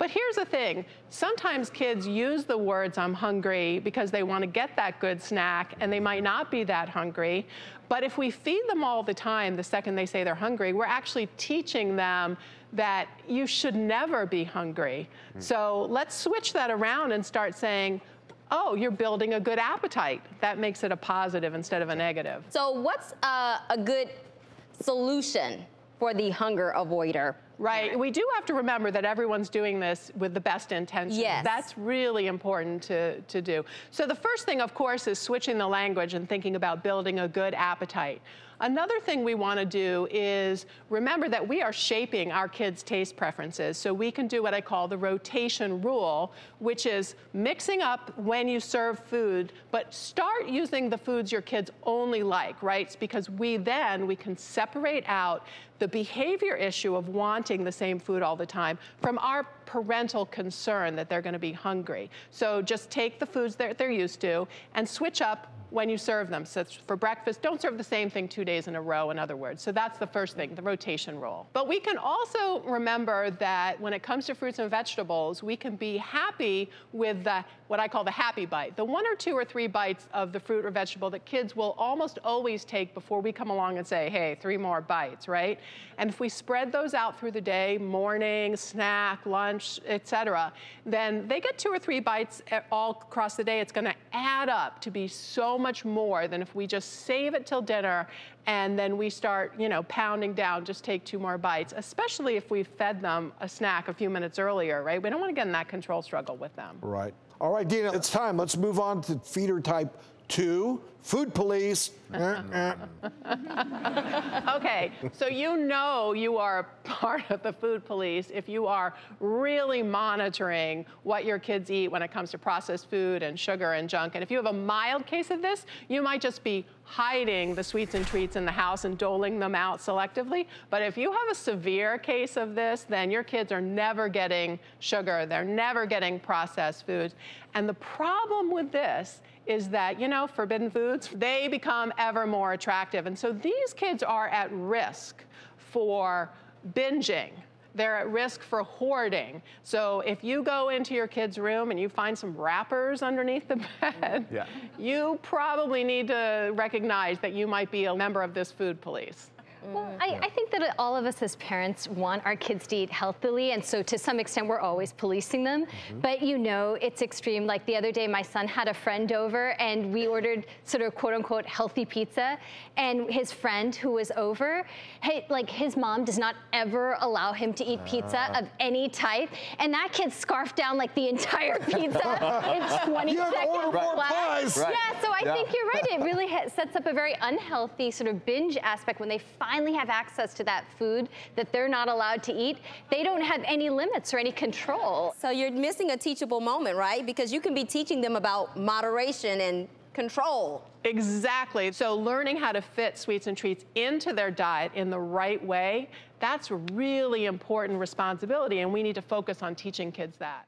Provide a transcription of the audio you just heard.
But here's the thing, sometimes kids use the words "I'm hungry" because they want to get that good snack, and they might not be that hungry. But if we feed them all the time, the second they say they're hungry, we're actually teaching them that you should never be hungry. So let's switch that around and start saying, oh, you're building a good appetite. That makes it a positive instead of a negative. So what's a good solution for the hunger avoider? Right, we do have to remember that everyone's doing this with the best intentions. Yes. That's really important to do. So the first thing, of course, is switching the language and thinking about building a good appetite. Another thing we want to do is remember that we are shaping our kids' taste preferences. So we can do what I call the rotation rule, which is mixing up when you serve food, but start using the foods your kids only like, right? It's because we can separate out the behavior issue of wanting the same food all the time from our parental concern that they're going to be hungry. So just take the foods that they're used to and switch up when you serve them. So for breakfast, don't serve the same thing 2 days in a row, in other words. So that's the first thing, the rotation rule. But we can also remember that when it comes to fruits and vegetables, we can be happy with what I call the happy bite, the 1 or 2 or 3 bites of the fruit or vegetable that kids will almost always take before we come along and say, hey, 3 more bites, right? And if we spread those out through the day, morning, snack, lunch, etc., then they get 2 or 3 bites all across the day. It's going to add up to be so much more than if we just save it till dinner and then we start, you know, pounding down, just take 2 more bites, especially if we fed them a snack a few minutes earlier, right? We don't want to get in that control struggle with them. Right. All right, Dina, it's time. Let's move on to feeder type 2, food police. Okay, so you know you are part of the food police if you are really monitoring what your kids eat when it comes to processed food and sugar and junk. And if you have a mild case of this, you might just be hiding the sweets and treats in the house and doling them out selectively. But if you have a severe case of this, then your kids are never getting sugar, they're never getting processed foods. And the problem with this is that, you know, forbidden foods, they become ever more attractive. And so these kids are at risk for binging. They're at risk for hoarding. So if you go into your kid's room and you find some wrappers underneath the bed, you probably need to recognize that you might be a member of this food police. Well, I think that all of us as parents want our kids to eat healthily, and so to some extent we're always policing them. But you know, it's extreme. Like the other day, my son had a friend over and we ordered sort of quote unquote healthy pizza, and his friend who was over, like his mom does not ever allow him to eat pizza of any type, and that kid scarfed down like the entire pizza in 20 seconds flat. Yeah, so I think you're right. It really sets up a very unhealthy sort of binge aspect when they finally have access to that food that they're not allowed to eat. They don't have any limits or any control. So you're missing a teachable moment, right? Because you can be teaching them about moderation and control. Exactly. So learning how to fit sweets and treats into their diet in the right way, that's a really important responsibility, and we need to focus on teaching kids that.